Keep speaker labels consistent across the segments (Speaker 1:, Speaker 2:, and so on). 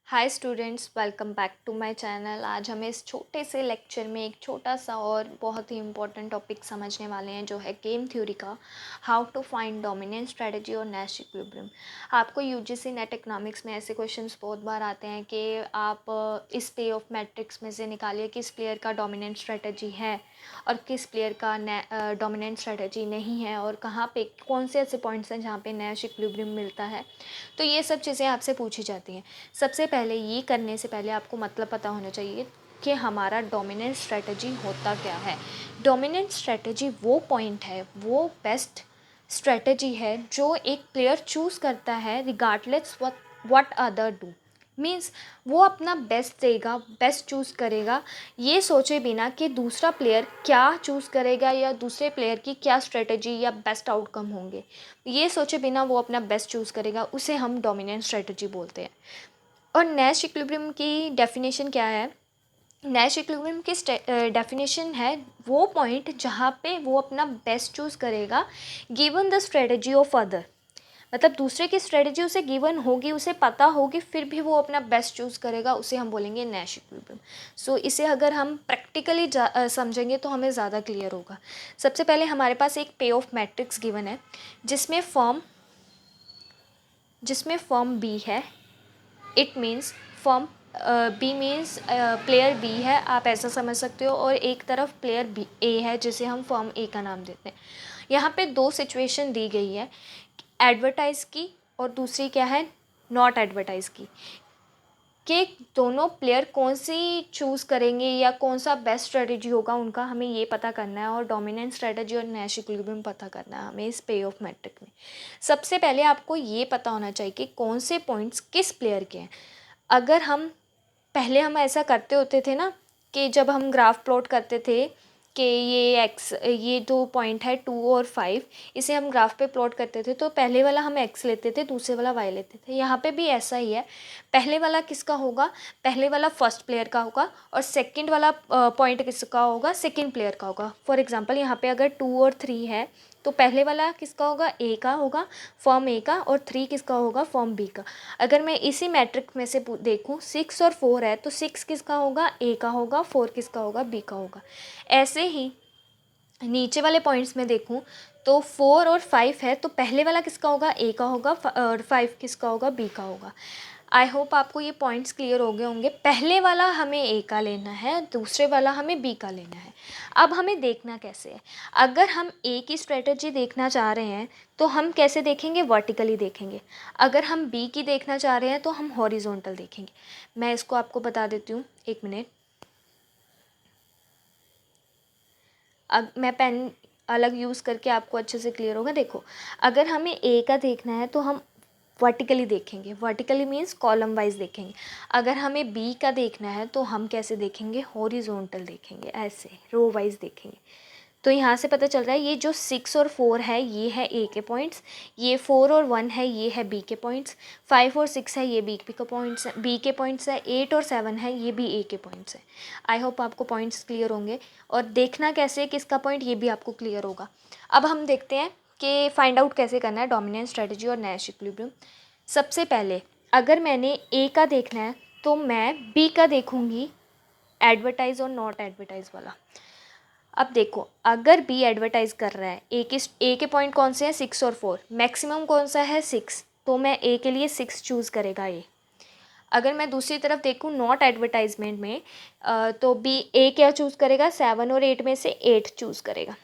Speaker 1: Hi students, welcome back to my channel. आज हम इस छोटे से लेक्चर में एक छोटा सा और बहुत ही इम्पोर्टेंट टॉपिक समझने वाले हैं, जो है गेम थ्योरी का how to find dominant strategy और नैश इक्विलिब्रियम। आपको यूजीसी नेट इकोनॉमिक्स में ऐसे क्वेश्चंस बहुत बार आते हैं कि आप इस पे ऑफ मैट्रिक्स में से निकालिए किस प्लेयर का डोमिनेंट स्ट्रेटजी है और किस प्लेयर का डोमिनेंट स्ट्रेटजी नहीं है, और कहाँ पे कौन से ऐसे पॉइंट्स हैं जहाँ पे नैश इक्विलिब्रियम मिलता है। तो ये सब चीज़ें आपसे पूछी जाती हैं। सबसे पहले ये करने से पहले आपको मतलब पता होना चाहिए कि हमारा डोमिनेंट स्ट्रेटजी होता क्या है। डोमिनेंट स्ट्रेटजी वो पॉइंट है, वो बेस्ट स्ट्रेटजी है जो एक प्लेयर चूज़ करता है regardless what other do. Means वो अपना बेस्ट देगा, बेस्ट चूज़ करेगा, ये सोचे बिना कि दूसरा प्लेयर क्या चूज़ करेगा या दूसरे प्लेयर की क्या स्ट्रेटजी या बेस्ट आउटकम होंगे, ये सोचे बिना वो अपना बेस्ट चूज़ करेगा, उसे हम डोमिनेंट स्ट्रेटजी बोलते हैं। और नैश इक्विलिब्रियम की डेफिनेशन क्या है? नैश इक्विलिब्रियम की डेफिनेशन है वो पॉइंट जहाँ पे वो अपना बेस्ट चूज़ करेगा given the strategy of other. मतलब दूसरे की स्ट्रेटजी उसे गिवन होगी, उसे पता होगी, फिर भी वो अपना बेस्ट चूज़ करेगा, उसे हम बोलेंगे नैश इक्विलिब्रियम। सो इसे अगर हम प्रैक्टिकली समझेंगे तो हमें ज़्यादा क्लियर होगा। सबसे पहले हमारे पास एक पे ऑफ मैट्रिक्स गिवन है जिसमें फॉर्म बी है। It means form B means player B है, आप ऐसा समझ सकते हो, और एक तरफ प्लेयर बी ए है जिसे हम फॉर्म ए का नाम देते हैं। यहाँ पे दो सिचुएशन दी गई है, एडवर्टाइज़ की और दूसरी क्या है, नॉट एडवर्टाइज़ की, कि दोनों प्लेयर कौन सी चूज़ करेंगे या कौन सा बेस्ट स्ट्रेटजी होगा उनका, हमें ये पता करना है। और डोमिनेंट स्ट्रेटजी और नैश इक्विलिब्रियम पता करना है हमें इस पे ऑफ मैट्रिक में। सबसे पहले आपको ये पता होना चाहिए कि कौन से पॉइंट्स किस प्लेयर के हैं। अगर हम पहले हम ऐसा करते होते थे ना, कि जब हम ग्राफ प्लॉट करते थे कि ये दो पॉइंट है 2 और 5, इसे हम ग्राफ पे प्लॉट करते थे, तो पहले वाला हम एक्स लेते थे, दूसरे वाला वाई लेते थे। यहाँ पे भी ऐसा ही है, पहले वाला किसका होगा, पहले वाला फर्स्ट प्लेयर का होगा, और सेकंड वाला पॉइंट किसका होगा, सेकंड प्लेयर का होगा। फॉर एग्जांपल यहाँ पे अगर 2 और 3 है तो पहले वाला किसका होगा, ए का होगा, फॉर्म ए का, और 3 किसका होगा, फॉर्म बी का। अगर मैं इसी मैट्रिक में से देखूँ 6 और 4 है तो 6 किसका होगा, ए का होगा, 4 किसका होगा, बी का होगा। ऐसे ही नीचे वाले पॉइंट्स में देखूँ तो 4 और 5 है तो पहले वाला किसका होगा, ए का होगा, और 5 किसका होगा, बी का होगा। आई होप आपको ये पॉइंट्स क्लियर हो गए होंगे। पहले वाला हमें ए का लेना है, दूसरे वाला हमें बी का लेना है। अब हमें देखना कैसे है, अगर हम ए की स्ट्रेटजी देखना चाह रहे हैं तो हम कैसे देखेंगे, वर्टिकली देखेंगे। अगर हम बी की देखना चाह रहे हैं तो हम हॉरिजॉन्टल देखेंगे। मैं इसको आपको बता देती हूँ, एक मिनट। अब मैं पेन अलग यूज़ करके आपको अच्छे से क्लियर होगा। देखो, अगर हमें ए का देखना है तो हम वर्टिकली देखेंगे, वर्टिकली मीन्स कॉलम वाइज देखेंगे। अगर हमें बी का देखना है तो हम कैसे देखेंगे, हॉरिजॉन्टल देखेंगे, ऐसे रो वाइज देखेंगे। तो यहाँ से पता चल रहा है ये जो 6 और 4 है ये है ए के पॉइंट्स, ये 4 और 1 है ये है बी के पॉइंट्स, 5 और 6 है ये बी के पॉइंट्स, बी के पॉइंट्स है, 8 और 7 है ये भी ए के पॉइंट्स है। आई होप आपको पॉइंट्स क्लियर होंगे, और देखना कैसे किसका पॉइंट ये भी आपको क्लियर होगा। अब हम देखते हैं कि फाइंड आउट कैसे करना है डोमिनेंट स्ट्रेटजी और नैश इक्विलिब्रियम। सबसे पहले अगर मैंने ए का देखना है तो मैं बी का देखूँगी, एडवर्टाइज और नॉट एडवर्टाइज वाला। अब देखो, अगर बी एडवर्टाइज कर रहा है, ए के पॉइंट कौन से हैं, 6 और 4, मैक्सिमम कौन सा है 6, तो मैं ए के लिए 6 चूज़ करेगा ए। अगर मैं दूसरी तरफ देखूँ नॉट एडवर्टाइजमेंट में, तो बी ए क्या चूज़ करेगा, 7 और 8 में से 8 चूज़ करेगा।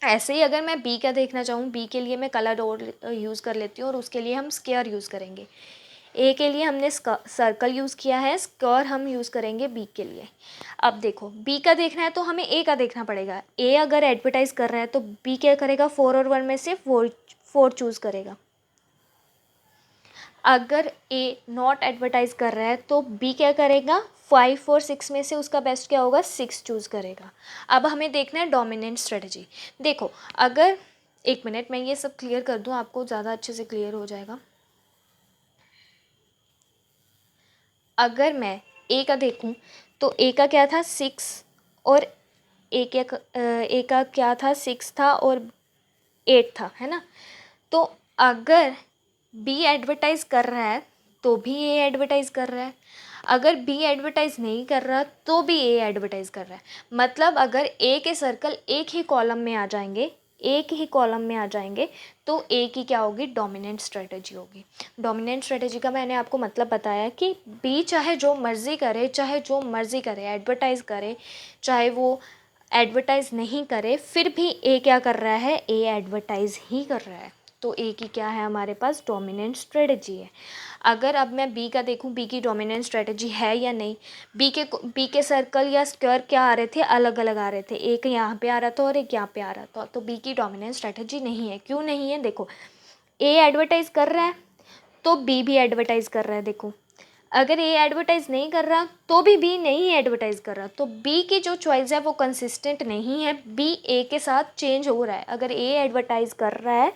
Speaker 1: ऐसे ही अगर मैं बी का देखना चाहूँ, बी के लिए मैं कलर और यूज़ कर लेती हूँ, और उसके लिए हम स्क्वायर यूज़ करेंगे। ए के लिए हमने सर्कल यूज़ किया है, स्क्वायर हम यूज़ करेंगे बी के लिए। अब देखो, बी का देखना है तो हमें ए का देखना पड़ेगा। ए अगर एडवर्टाइज़ कर रहा है तो बी क्या करेगा, 4 और 1 में से 4 चूज़ करेगा। अगर ए नॉट एडवर्टाइज कर रहा है तो बी क्या करेगा, 5 और 6 में से उसका बेस्ट क्या होगा, 6 चूज़ करेगा। अब हमें देखना है डोमिनेंट स्ट्रेटजी। देखो, अगर एक मिनट मैं ये सब क्लियर कर दूँ, आपको ज़्यादा अच्छे से क्लियर हो जाएगा। अगर मैं ए का देखूं तो ए का क्या था, 6, और ए का क्या था, 6 था और 8 था, है ना। तो अगर बी एडवर्टाइज कर रहा है तो भी ए एडवर्टाइज़ कर रहा है, अगर बी एडवर्टाइज़ नहीं कर रहा तो भी ए एडवर्टाइज़ कर रहा है। मतलब अगर ए के सर्कल एक ही कॉलम में आ जाएंगे, एक ही कॉलम में आ जाएंगे, तो ए की क्या होगी, डोमिनेंट स्ट्रेटजी होगी। डोमिनेंट स्ट्रेटजी का मैंने आपको मतलब बताया कि बी चाहे जो मर्ज़ी करे, चाहे जो मर्ज़ी करे, एडवर्टाइज़ करे, चाहे वो एडवर्टाइज़ नहीं करे, फिर भी ए क्या कर रहा है, ए एडवर्टाइज़ ही कर रहा है। तो ए की क्या है हमारे पास, डोमिनेंट स्ट्रेटजी है। अगर अब मैं बी का देखूं, बी की डोमिनेंट स्ट्रेटजी है या नहीं। बी के सर्कल या स्क्वायर क्या आ रहे थे, अलग अलग आ रहे थे, एक यहाँ पे आ रहा था और एक यहाँ पे आ रहा था, तो बी की डोमिनेंट स्ट्रेटजी नहीं है। क्यों नहीं है, देखो ए एडवर्टाइज़ कर रहा है तो बी भी एडवर्टाइज़ कर रहा है। देखो अगर ए एडवर्टाइज़ नहीं कर रहा तो भी बी नहीं एडवर्टाइज़ कर रहा, तो बी की जो चॉइस है वो कंसिस्टेंट नहीं है, बी ए के साथ चेंज हो रहा है। अगर ए एडवर्टाइज़ कर रहा है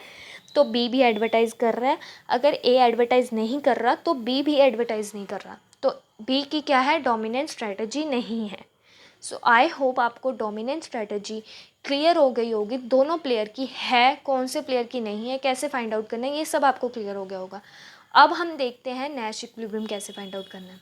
Speaker 1: तो बी भी एडवर्टाइज़ कर रहा है, अगर ए एडवर्टाइज़ नहीं कर रहा तो बी भी एडवर्टाइज़ नहीं कर रहा, तो बी की क्या है, डोमिनेंट स्ट्रेटजी नहीं है। सो आई होप आपको डोमिनेंट स्ट्रेटजी क्लियर हो गई होगी, दोनों प्लेयर की है, कौन से प्लेयर की नहीं है, कैसे फाइंड आउट करना है, ये सब आपको क्लियर हो गया होगा। अब हम देखते हैं नैश इक्विलिब्रियम कैसे फाइंड आउट करना है।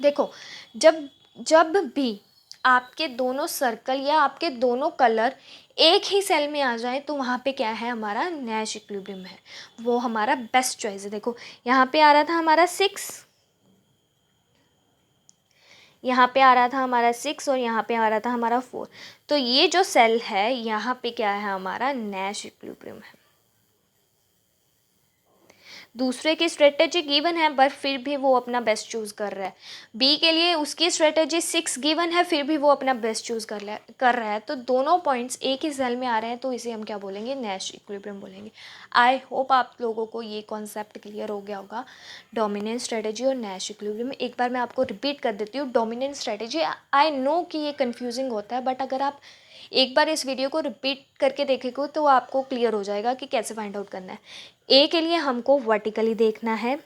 Speaker 1: देखो जब जब भी आपके दोनों सर्कल या आपके दोनों कलर एक ही सेल में आ जाए तो वहाँ पे क्या है, हमारा नैश इक्विलिब्रियम है, वो हमारा बेस्ट चॉइस है। देखो यहाँ पे आ रहा था हमारा 6, यहाँ पे आ रहा था हमारा 6 और यहाँ पे आ रहा था हमारा 4, तो ये जो सेल है यहाँ पे क्या है, हमारा नैश इक्विलिब्रियम है। दूसरे की स्ट्रेटेजी गिवन है पर फिर भी वो अपना बेस्ट चूज़ कर रहा है। बी के लिए उसकी स्ट्रेटेजी 6 गिवन है, फिर भी वो अपना बेस्ट चूज़ कर रहा है, तो दोनों पॉइंट्स एक ही सेल में आ रहे हैं, तो इसे हम क्या बोलेंगे, नैश इक्विलिब्रियम बोलेंगे। आई होप आप लोगों को ये कॉन्सेप्ट क्लियर हो गया होगा, डोमिनेंट स्ट्रेटेजी और नैश इक्विलिब्रियम। एक बार मैं आपको रिपीट कर देती हूँ। डोमिनेंट स्ट्रेटेजी, आई नो कि ये कन्फ्यूजिंग होता है, बट अगर आप एक बार इस वीडियो को रिपीट करके देखेंगे तो आपको क्लियर हो जाएगा कि कैसे फाइंड आउट करना है। ए के लिए हमको वर्टिकली देखना है,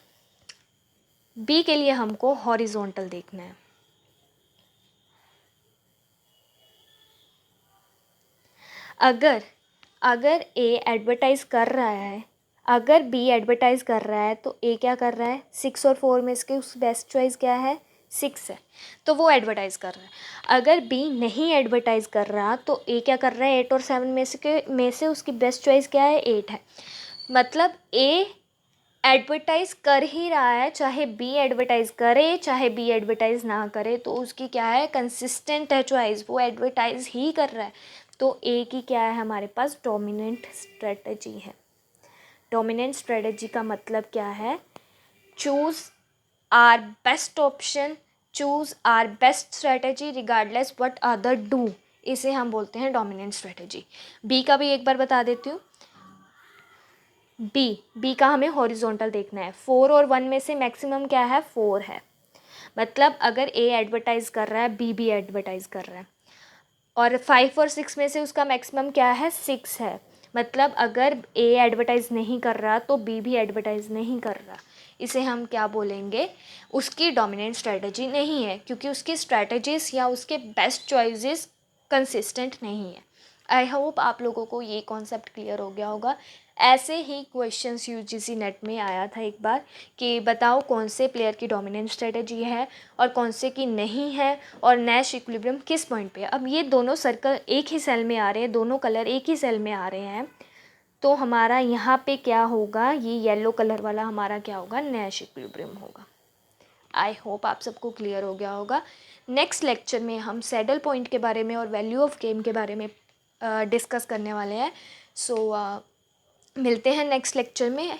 Speaker 1: बी के लिए हमको हॉरिजॉन्टल देखना है। अगर ए एडवर्टाइज़ कर रहा है, अगर बी एडवर्टाइज़ कर रहा है, तो ए क्या कर रहा है, 6 और 4 में इसके उस बेस्ट चॉइस क्या है, 6 है, तो वो एडवर्टाइज़ कर रहा है। अगर बी नहीं एडवर्टाइज़ कर रहा तो ए क्या कर रहा है, 8 और 7 में से उसकी बेस्ट चॉइस क्या है, 8 है। मतलब ए एडवर्टाइज़ कर ही रहा है, चाहे बी एडवर्टाइज़ करे चाहे बी एडवर्टाइज़ ना करे, तो उसकी क्या है, कंसिस्टेंट है चॉइस, वो एडवर्टाइज़ ही कर रहा है, तो ए की क्या है हमारे पास, डोमिनेंट स्ट्रेटजी है। डोमिनेंट स्ट्रेटजी का मतलब क्या है, choose our best option, choose our best strategy regardless what other do, इसे हम बोलते हैं डोमिनेंट स्ट्रेटजी। बी का भी एक बार बता देती हूँ। बी का हमें हॉरिजॉन्टल देखना है, 4 और 1 में से मैक्सिमम क्या है, 4 है। मतलब अगर ए एडवर्टाइज़ कर रहा है, बी भी एडवर्टाइज़ कर रहा है, और 5 और 6 में से उसका मैक्सिमम क्या है, 6 है। मतलब अगर ए एडवर्टाइज़ नहीं कर रहा तो बी भी एडवर्टाइज़ नहीं कर रहा, इसे हम क्या बोलेंगे, उसकी डोमिनेंट स्ट्रेटजी नहीं है, क्योंकि उसकी स्ट्रेटजीज या उसके बेस्ट चॉइसेस कंसिस्टेंट नहीं है। आई होप आप लोगों को ये कॉन्सेप्ट क्लियर हो गया होगा। ऐसे ही क्वेश्चंस यूजीसी नेट में आया था एक बार कि बताओ कौन से प्लेयर की डोमिनेंट स्ट्रेटजी है और कौन से की नहीं है, और नैश इक्विलिब्रियम किस पॉइंट पे है। अब ये दोनों सर्कल एक ही सेल में आ रहे हैं, दोनों कलर एक ही सेल में आ रहे हैं, तो हमारा यहाँ पे क्या होगा, ये येलो कलर वाला हमारा क्या होगा, नैश इक्विलिब्रियम होगा। आई होप आप सबको क्लियर हो गया होगा। नेक्स्ट लेक्चर में हम सैडल पॉइंट के बारे में और वैल्यू ऑफ गेम के बारे में डिस्कस करने वाले हैं। सो मिलते हैं नेक्स्ट लेक्चर में।